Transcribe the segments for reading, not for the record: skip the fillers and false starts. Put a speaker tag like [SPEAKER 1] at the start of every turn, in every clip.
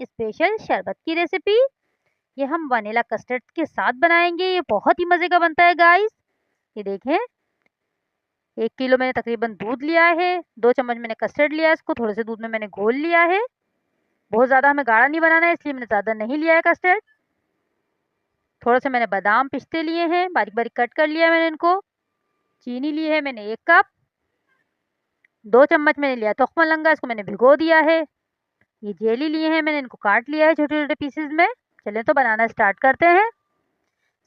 [SPEAKER 1] Special शरबत की recipe. ये हम वनीला कस्टर्ड के साथ बनाएंगे। ये बहुत ही मज़े का बनता है गाइस। ये देखें, 1 किलो मैंने तकरीबन दूध लिया है, 2 चम्मच मैंने कस्टर्ड लिया है, इसको थोड़े से दूध में मैंने घोल लिया है। बहुत ज़्यादा हमें गाढ़ा नहीं बनाना है, इसलिए मैंने ज़्यादा नहीं लिया है कस्टर्ड। थोड़ा से मैंने बादाम पिस्ते लिए हैं, बारीक बारीक कट कर लिया है मैंने इनको। चीनी ली है मैंने 1 कप। 2 चम्मच मैंने लिया तोख मलंगा, इसको मैंने भिगो दिया है। ये जेली लिए हैं मैंने, इनको काट लिया है छोटे छोटे पीसेज में। चलें तो बनाना स्टार्ट करते हैं।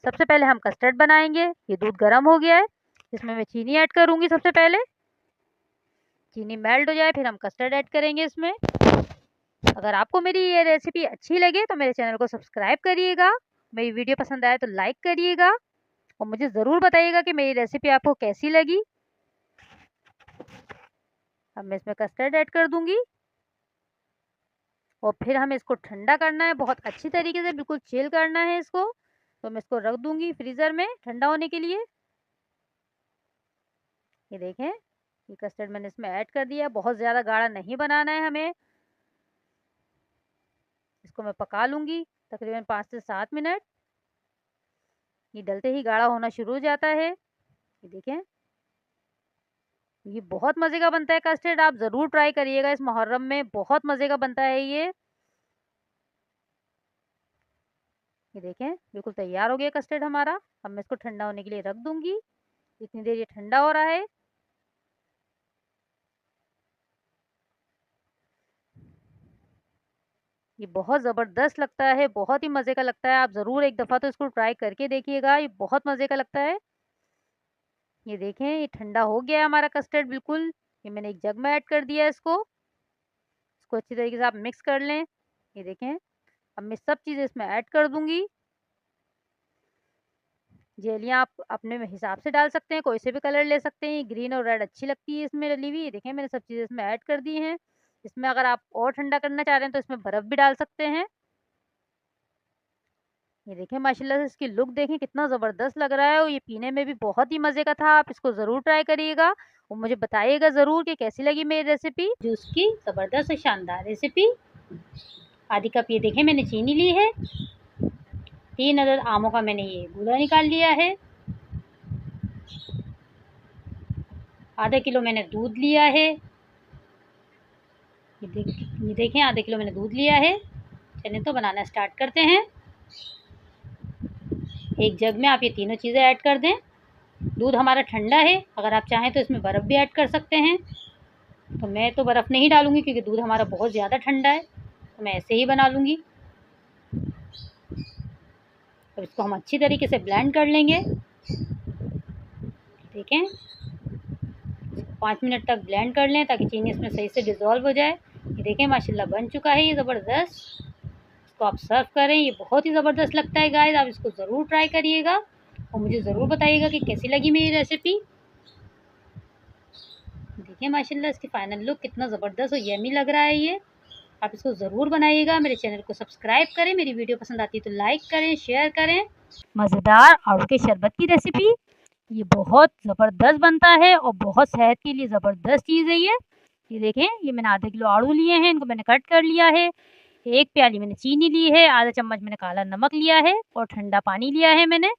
[SPEAKER 1] सबसे पहले हम कस्टर्ड बनाएंगे। ये दूध गर्म हो गया है, इसमें मैं चीनी ऐड करूंगी। सबसे पहले चीनी मेल्ट हो जाए फिर हम कस्टर्ड ऐड करेंगे इसमें। अगर आपको मेरी ये रेसिपी अच्छी लगे तो मेरे चैनल को सब्सक्राइब करिएगा, मेरी वीडियो पसंद आए तो लाइक करिएगा और मुझे ज़रूर बताइएगा कि मेरी रेसिपी आपको कैसी लगी। अब मैं इसमें कस्टर्ड ऐड कर दूंगी और फिर हमें इसको ठंडा करना है, बहुत अच्छी तरीके से बिल्कुल चिल करना है इसको। तो मैं इसको रख दूंगी फ्रीज़र में ठंडा होने के लिए। ये देखें, ये कस्टर्ड मैंने इसमें ऐड कर दिया। बहुत ज़्यादा गाढ़ा नहीं बनाना है हमें। इसको मैं पका लूँगी तकरीबन 5 से 7 मिनट। ये डलते ही गाढ़ा होना शुरू हो जाता है। ये देखें, ये बहुत मज़े का बनता है कस्टर्ड। आप ज़रूर ट्राई करिएगा, इस मुहर्रम में बहुत मज़े का बनता है ये। ये देखें, बिल्कुल तैयार हो गया कस्टर्ड हमारा। अब मैं इसको ठंडा होने के लिए रख दूँगी। इतनी देर ये ठंडा हो रहा है। ये बहुत ज़बरदस्त लगता है, बहुत ही मज़े का लगता है। आप ज़रूर एक दफ़ा तो इसको ट्राई करके देखिएगा, ये बहुत मज़े का लगता है। ये देखें, ये ठंडा हो गया है हमारा कस्टर्ड बिल्कुल। ये मैंने एक जग में ऐड कर दिया है इसको अच्छी तरीके से आप मिक्स कर लें। ये देखें, अब मैं सब चीज़ें इसमें ऐड कर दूँगी। जेलियाँ आप अपने हिसाब से डाल सकते हैं, कोई से भी कलर ले सकते हैं। ग्रीन और रेड अच्छी लगती है इसमें डली हुई। ये देखें, मैंने सब चीज़ें इसमें ऐड कर दी हैं। इसमें अगर आप और ठंडा करना चाह रहे हैं तो इसमें बर्फ़ भी डाल सकते हैं। ये देखें, माशाल्लाह से इसकी लुक देखें कितना ज़बरदस्त लग रहा है और ये पीने में भी बहुत ही मज़े का था। आप इसको ज़रूर ट्राई करिएगा और मुझे बताइएगा ज़रूर कि कैसी लगी मेरी रेसिपी। जूस की ज़बरदस्त और शानदार रेसिपी। आधी कप ये देखें मैंने चीनी ली है। 3 अदद आमों का मैंने ये गूदा निकाल लिया है। आधा किलो मैंने दूध लिया है। ये देखें, आधा किलो मैंने दूध लिया है। चलें तो बनाना स्टार्ट करते हैं। एक जग में आप ये तीनों चीज़ें ऐड कर दें। दूध हमारा ठंडा है, अगर आप चाहें तो इसमें बर्फ़ भी ऐड कर सकते हैं। तो मैं तो बर्फ़ नहीं डालूँगी क्योंकि दूध हमारा बहुत ज़्यादा ठंडा है, तो मैं ऐसे ही बना लूँगी। अब इसको हम अच्छी तरीके से ब्लेंड कर लेंगे। देखें, 5 मिनट तक ब्लेंड कर लें ताकि चीनी इसमें सही से डिज़ोल्व हो जाए। ये देखें, माशाल्लाह बन चुका है ये ज़बरदस्त। इसको आप सर्व करें, ये बहुत ही ज़बरदस्त लगता है गाइस। आप इसको ज़रूर ट्राई करिएगा और मुझे ज़रूर बताइएगा कि कैसी लगी मेरी रेसिपी। देखिए माशाल्लाह इसकी फाइनल लुक कितना ज़बरदस्त और यम्मी लग रहा है ये। आप इसको ज़रूर बनाइएगा। मेरे चैनल को सब्सक्राइब करें, मेरी वीडियो पसंद आती है तो लाइक करें, शेयर करें। मज़ेदार आड़ू के शरबत की रेसिपी, ये बहुत ज़बरदस्त बनता है और बहुत सेहत के लिए ज़बरदस्त चीज़ है ये देखें, ये मैंने आधा किलो आड़ू लिए हैं, इनको मैंने कट कर लिया है। 1 प्याली मैंने चीनी ली है, आधा चम्मच मैंने काला नमक लिया है और ठंडा पानी लिया है मैंने।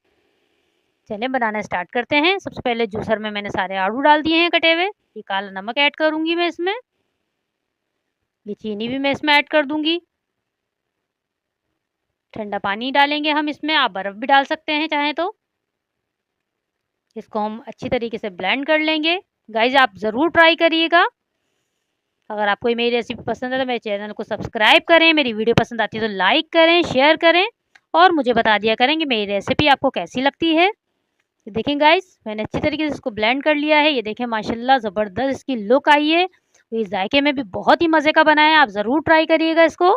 [SPEAKER 1] चलें बनाना स्टार्ट करते हैं। सबसे पहले जूसर में मैंने सारे आड़ू डाल दिए हैं कटे हुए। ये काला नमक ऐड करूँगी मैं इसमें। ये चीनी भी मैं इसमें ऐड कर दूँगी। ठंडा पानी डालेंगे हम इसमें, आप बर्फ़ भी डाल सकते हैं चाहें तो। इसको हम अच्छी तरीके से ब्लेंड कर लेंगे। गाइस आप ज़रूर ट्राई करिएगा। अगर आपको ये मेरी रेसिपी पसंद है तो मेरे चैनल को सब्सक्राइब करें, मेरी वीडियो पसंद आती है तो लाइक करें, शेयर करें और मुझे बता दिया करें कि मेरी रेसिपी आपको कैसी लगती है। ये देखें गाइस, मैंने अच्छी तरीके से इसको ब्लेंड कर लिया है। ये देखें माशाल्लाह ज़बरदस्त इसकी लुक आई है। ये जायके में भी बहुत ही मज़े का बना है। आप ज़रूर ट्राई करिएगा इसको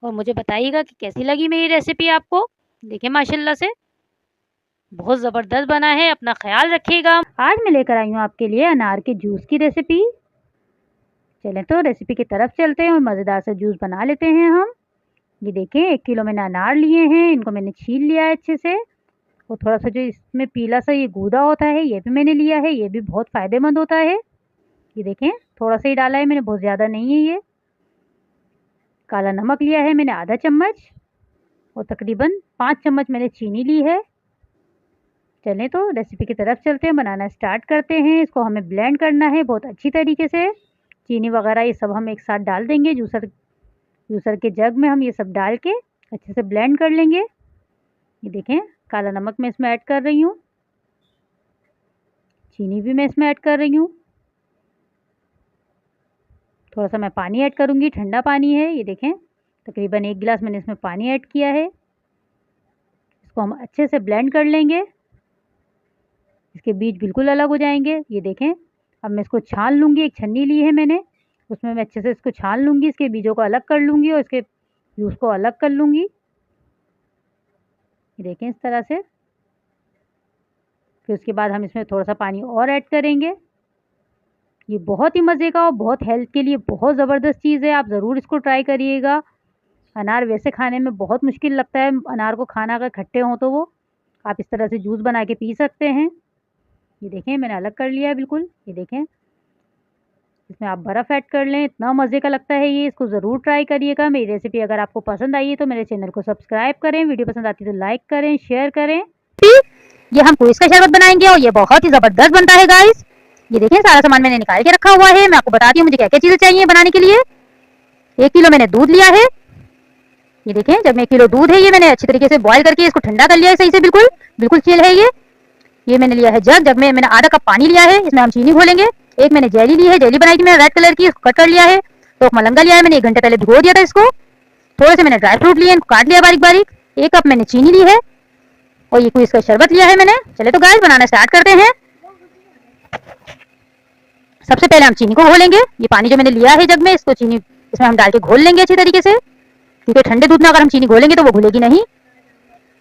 [SPEAKER 1] और मुझे बताइएगा कि कैसी लगी मेरी रेसिपी आपको। देखें माशाल्लाह से बहुत ज़बरदस्त बना है। अपना ख्याल रखिएगा। आज मैं लेकर आई हूँ आपके लिए अनार के जूस की रेसिपी। चलें तो रेसिपी की तरफ चलते हैं और मज़ेदार सा जूस बना लेते हैं हम। ये देखें, 1 किलो मैंने अनार लिए हैं, इनको मैंने छील लिया है अच्छे से और थोड़ा सा जो इसमें पीला सा ये गूदा होता है ये भी मैंने लिया है। ये भी बहुत फ़ायदेमंद होता है। ये देखें, थोड़ा सा ही डाला है मैंने, बहुत ज़्यादा नहीं है ये। काला नमक लिया है मैंने आधा चम्मच और तकरीबन 5 चम्मच मैंने चीनी ली है। चलें तो रेसिपी की तरफ चलते हैं, बनाना स्टार्ट करते हैं। इसको हमें ब्लेंड करना है बहुत अच्छी तरीके से। चीनी वगैरह ये सब हम एक साथ डाल देंगे। जूसर के जग में हम ये सब डाल के अच्छे से ब्लेंड कर लेंगे। ये देखें काला नमक मैं इसमें ऐड कर रही हूँ, चीनी भी मैं इसमें ऐड कर रही हूँ। थोड़ा सा मैं पानी ऐड करूँगी, ठंडा पानी है। ये देखें तकरीबन 1 गिलास मैंने इसमें पानी ऐड किया है। इसको हम अच्छे से ब्लेंड कर लेंगे, इसके बीज बिल्कुल अलग हो जाएंगे। ये देखें अब मैं इसको छान लूँगी, एक छन्नी ली है मैंने, उसमें मैं अच्छे से इसको छान लूँगी, इसके बीजों को अलग कर लूँगी और इसके जूस को अलग कर लूँगी। ये देखें इस तरह से। फिर उसके बाद हम इसमें थोड़ा सा पानी और ऐड करेंगे। ये बहुत ही मज़े का और बहुत हेल्थ के लिए बहुत ज़बरदस्त चीज़ है, आप ज़रूर इसको ट्राई करिएगा। अनार वैसे खाने में बहुत मुश्किल लगता है, अनार को खाना अगर खट्टे हों तो वो आप इस तरह से जूस बना के पी सकते हैं। ये देखें मैंने अलग कर लिया है बिल्कुल। ये देखें इसमें आप बर्फ़ ऐड कर लें, इतना मज़े का लगता है ये, इसको ज़रूर ट्राई करिएगा। मेरी रेसिपी अगर आपको पसंद आई है तो मेरे चैनल को सब्सक्राइब करें, वीडियो पसंद आती है तो लाइक करें, शेयर करें। ये हम फ्रूट्स का शरबत बनाएंगे और ये बहुत ही ज़बरदस्त बनता है गाइस। ये देखें सारा सामान मैंने निकाल के रखा हुआ है। मैं आपको बताती हूँ मुझे क्या क्या चीज़ें चाहिए बनाने के लिए। 1 किलो मैंने दूध लिया है। ये देखें जब मैं 1 किलो दूध है ये मैंने अच्छी तरीके से बॉईल करके इसको ठंडा कर लिया है सही से, बिल्कुल बिल्कुल चिल है ये मैंने लिया है जग में मैंने आधा कप पानी लिया है, इसमें हम चीनी घोलेंगे। एक मैंने जेली ली है, जेली बनाई थी मैंने रेड कलर की, इसको कट कर लिया है। तो मलंगा लिया है मैंने, 1 घंटे पहले भिगो दिया था इसको। थोड़े से मैंने ड्राई फ्रूट लिए, इनको काट लिया बारीक बारीक। 1 कप मैंने चीनी ली है और ये कोई इसका शरबत लिया है मैंने। चले तो गाइस बनाना स्टार्ट करते हैं। सबसे पहले हम चीनी को घोलेंगे। ये पानी जो मैंने लिया है जग में, इसको चीनी इसमें हम डाल के घोल लेंगे अच्छी तरीके से, क्योंकि ठंडे दूध में अगर हम चीनी घोलेंगे तो वो घुलेगी नहीं।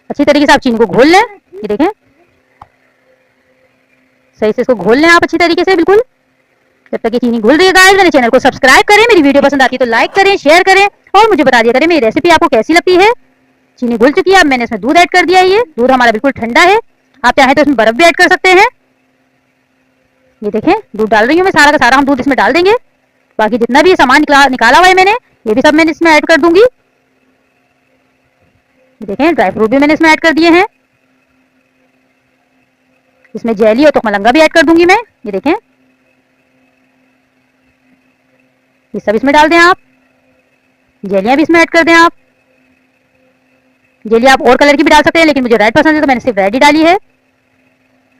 [SPEAKER 1] अच्छी तरीके से आप चीनी को घोल लें। ये देखें सही से इसको घोल लें आप अच्छी तरीके से बिल्कुल। जब तक ये चीनी घुल रही है गाइस मेरे चैनल को सब्सक्राइब करें, मेरी वीडियो पसंद आती है तो लाइक करें, शेयर करें और मुझे बता दिया करें मेरी रेसिपी आपको कैसी लगती है। चीनी घुल चुकी है, अब मैंने इसमें दूध ऐड कर दिया है। ये दूध हमारा बिल्कुल ठंडा है, आप चाहें तो इसमें बर्फ भी ऐड कर सकते हैं। ये देखें दूध डाल रही हूँ मैं, सारा का सारा हम दूध इसमें डाल देंगे। बाकी जितना भी सामान निकाला हुआ है मैंने, ये भी सब मैंने इसमें ऐड कर दूंगी। ये देखें ड्राई फ्रूट भी मैंने इसमें ऐड कर दिए हैं। इसमें जेली और मलंगा भी ऐड कर दूंगी मैं। ये देखें ये सब इसमें डाल दें आप। जेलियां भी इसमें ऐड कर दें आप। जेली आप और कलर की भी डाल सकते हैं, लेकिन मुझे रेड पसंद है तो मैंने सिर्फ रेड ही डाली है।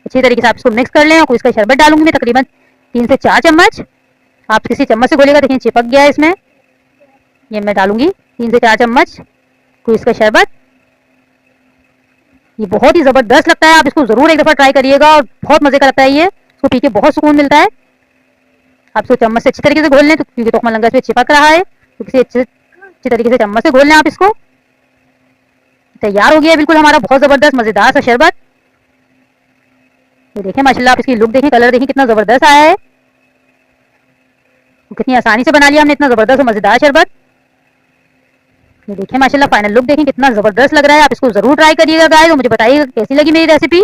[SPEAKER 1] अच्छी तरीके से आप इसको मिक्स कर लें और इसका शरबत डालूंगी मैं तकरीबन 3 से 4 चम्मच। आप किसी चम्मच से घोलेगा, देखिए चिपक गया है इसमें। ये मैं डालूंगी 3 से 4 चम्मच कोई इसका शरबत। ये बहुत ही ज़बरदस्त लगता है, आप इसको ज़रूर एक दफ़ा ट्राई करिएगा और बहुत मज़े का लगता है ये। इसको पी के बहुत सुकून मिलता है। आप इसको चम्मच से अच्छी तरीके से घोल लें, तो क्योंकि तोखमा लंगा इसमें चिपक रहा है तो किसी अच्छी तरीके से चम्मच से घोल लें आप इसको। तैयार हो गया है बिल्कुल हमारा बहुत ज़बरदस्त मज़ेदार सा शरबत। ये देखें माशाल्लाह, आप इसकी लुक देखें, कलर देखें कितना ज़बरदस्त आया है। कितनी आसानी से बना लिया हमने इतना ज़बरदस्त मज़ेदार शरबत। ये देखें माशाल्लाह फाइनल लुक देखें कितना ज़बरदस्त लग रहा है। आप इसको ज़रूर ट्राई करिएगा गाइस और मुझे बताइएगा कैसी लगी मेरी रेसिपी।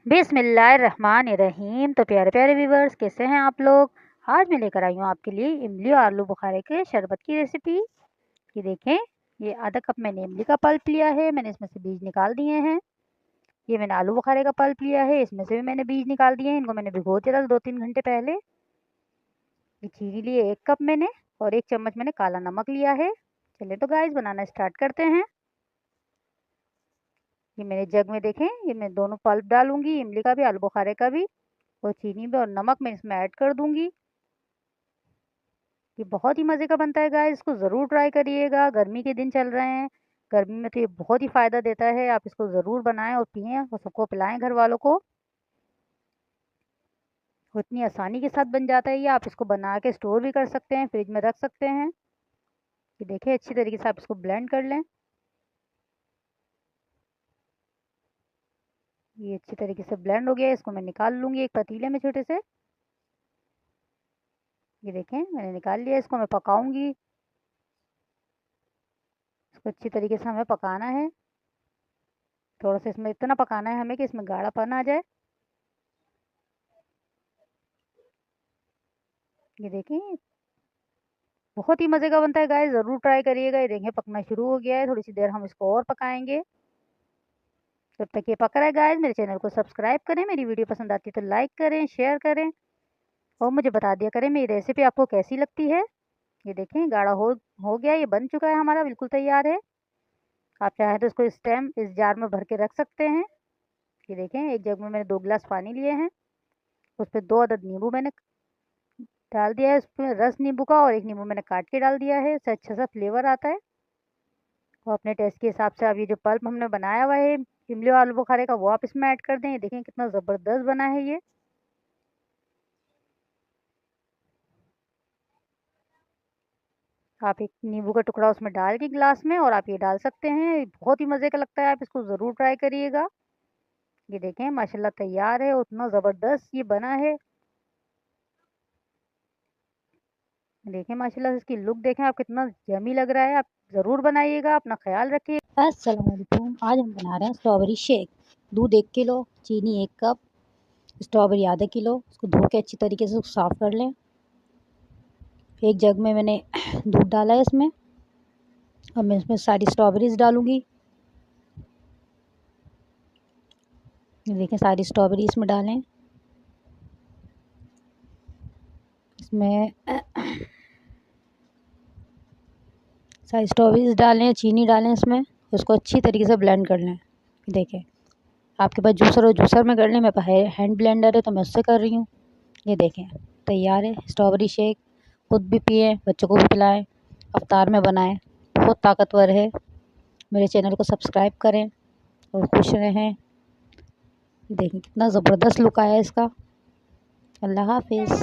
[SPEAKER 1] बिस्मिल्लाहिर्रहमानिर्रहीम। तो प्यारे प्यारे व्यूवर्स कैसे हैं आप लोग। आज मैं लेकर आई हूँ आपके लिए इमली और आलू बुखारे के शरबत की रेसिपी। ये देखें ये आधा कप मैंने इमली का पल्प लिया है, मैंने इसमें से बीज निकाल दिए हैं। ये मैंने आलू बुखारे का पल्प लिया है, इसमें से भी मैंने बीज निकाल दिए हैं। इनको मैंने भिगो दिया था 2-3 घंटे पहले। ये चीनी लिए 1 कप मैंने और 1 चम्मच मैंने काला नमक लिया है। चलिए तो गाइस बनाना स्टार्ट करते हैं। ये मैंने जग में देखें, ये मैं दोनों पल्प डालूंगी, इमली का भी आलू बुखारे का भी, और चीनी भी और नमक मैं इसमें ऐड कर दूंगी। ये बहुत ही मज़े का बनता है गाइस, इसको ज़रूर ट्राई करिएगा। गर्मी के दिन चल रहे हैं, गर्मी में तो ये बहुत ही फ़ायदा देता है। आप इसको ज़रूर बनाएं और पिएं और सबको पिलाएं घर वालों को। इतनी आसानी के साथ बन जाता है ये, आप इसको बना के स्टोर भी कर सकते हैं, फ्रिज में रख सकते हैं। ये देखिए अच्छी तरीके से आप इसको ब्लेंड कर लें। ये अच्छी तरीके से ब्लेंड हो गया है, इसको मैं निकाल लूँगी एक पतीले में छोटे से। ये देखें मैंने निकाल लिया, इसको मैं पकाऊंगी। इसको अच्छी तरीके से हमें पकाना है, थोड़ा सा इसमें इतना पकाना है हमें कि इसमें गाढ़ापन आ जाए। ये देखें बहुत ही मज़े का बनता है गाइस, ज़रूर ट्राई करिएगा। ये देखें पकना शुरू हो गया है, थोड़ी सी देर हम इसको और पकाएंगे। जब तक ये पक रहा है गाइस, मेरे चैनल को सब्सक्राइब करें, मेरी वीडियो पसंद आती है तो लाइक करें, शेयर करें और मुझे बता दिया करें मेरी रेसिपी आपको कैसी लगती है। ये देखें गाढ़ा हो गया, ये बन चुका है हमारा, बिल्कुल तैयार है। आप चाहें तो इसको इस जार में भर के रख सकते हैं। ये देखें एक जग में मैंने 2 गिलास पानी लिए हैं, उस पर 2 अदद नींबू मैंने डाल दिया है, उसमें रस नींबू का, और 1 नींबू मैंने काट के डाल दिया है, इससे अच्छा सा फ्लेवर आता है। और अपने टेस्ट के हिसाब से अब ये जो पल्प हमने बनाया हुआ है इमली और आलू बुखारे का, वो आप इसमें ऐड कर दें। ये देखें कितना ज़बरदस्त बना है ये। आप एक नींबू का टुकड़ा उसमें डाल के गिलास में, और आप ये डाल सकते हैं, बहुत ही मज़े का लगता है, आप इसको ज़रूर ट्राई करिएगा। ये देखें माशाल्लाह तैयार है, उतना ज़बरदस्त ये बना है। देखें माशाल्लाह इसकी लुक देखें आप, कितना यम्मी लग रहा है। आप ज़रूर बनाइएगा, अपना ख्याल रखिए। अस्सलाम वालेकुम, आज हम बना रहे हैं स्ट्रॉबेरी शेक। दूध 1 किलो, चीनी 1 कप, स्ट्रॉबेरी आधा किलो। इसको धो के अच्छी तरीके से साफ़ कर लें। एक जग में मैंने दूध डाला है इसमें, और मैं इसमें सारी स्ट्रॉबेरीज डालूँगी। देखें सारी स्ट्रॉबेरी इसमें डालें। इसमें सारी स्ट्रॉबेरीज डालें, चीनी डालें इसमें, उसको अच्छी तरीके से ब्लेंड कर लें। देखें आपके पास जूसर हो जूसर में कर लें, मेरे पास हैंड ब्लेंडर है तो मैं उससे कर रही हूँ। ये देखें तैयार है स्ट्रॉबेरी शेक। खुद भी पिएं, बच्चों को भी पिलाएं, अवतार में बनाएं, बहुत ताकतवर है। मेरे चैनल को सब्सक्राइब करें और खुश रहें। देखें कितना ज़बरदस्त लुक आया है इसका। अल्लाह हाफिज़।